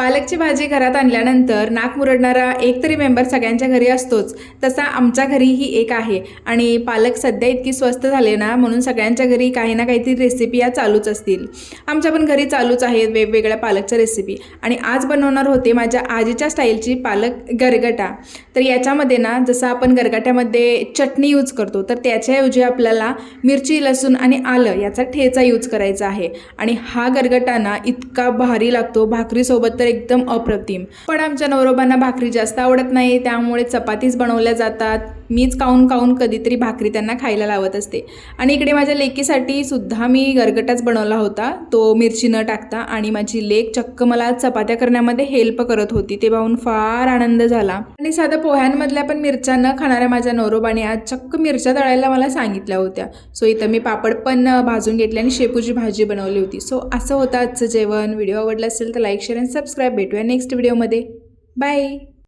पालकची भाजी घरात आणल्यानंतर नाक मुरडणारा एक तरी मेंबर सगळ्यांच्या घरी असतोच, तसा आमच्या घरीही एक आहे. आणि पालक सध्या इतकी स्वस्त झाले ना, म्हणून सगळ्यांच्या घरी काही ना काहीतरी रेसिपी या चालूच असतील. आमच्या पण घरी चालूच आहेत वेगवेगळ्या पालकच्या रेसिपी. आणि आज बनवणार होते माझ्या आजीच्या स्टाईलची पालक गरगटा. तर याच्यामध्ये ना, जसं आपण गरगट्यामध्ये चटणी यूज करतो, तर त्याच्याऐवजी आपल्याला मिरची, लसूण आणि आलं याचा ठेचा यूज करायचा आहे. आणि हा गरगटा ना इतका भारी लागतो, भाकरीसोबत तर एकदम अप्रतिम. पण आमच्या नवरोबांना भाकरी जास्त आवडत नाही, त्यामुळे चपातीच बनवल्या जातात. मीच काऊन काऊन कधीतरी भाकरी त्यांना खायला लावत असते. आणि इकडे माझ्या लेकीसाठी सुद्धा मी गरगटाच बनवला होता, तो मिरची न टाकता. आणि माझी लेक चक्क मला चपात्या करण्यामध्ये हेल्प करत होती, ते पाहून फार आनंद झाला. आणि साध्या पोह्यांमधल्या पण मिरच्या न खाणाऱ्या माझ्या नवरोबाने आज चक्क मिरच्या तळायला मला सांगितल्या होत्या. सो इथं मी पापड पण भाजून घेतले आणि शेपूची भाजी बनवली होती. सो असं होतं आजचं जेवण. व्हिडिओ आवडला असेल तर लाईक, शेअर आणि सबस्क्राईब. भेटूया नेक्स्ट व्हिडिओमध्ये. बाय.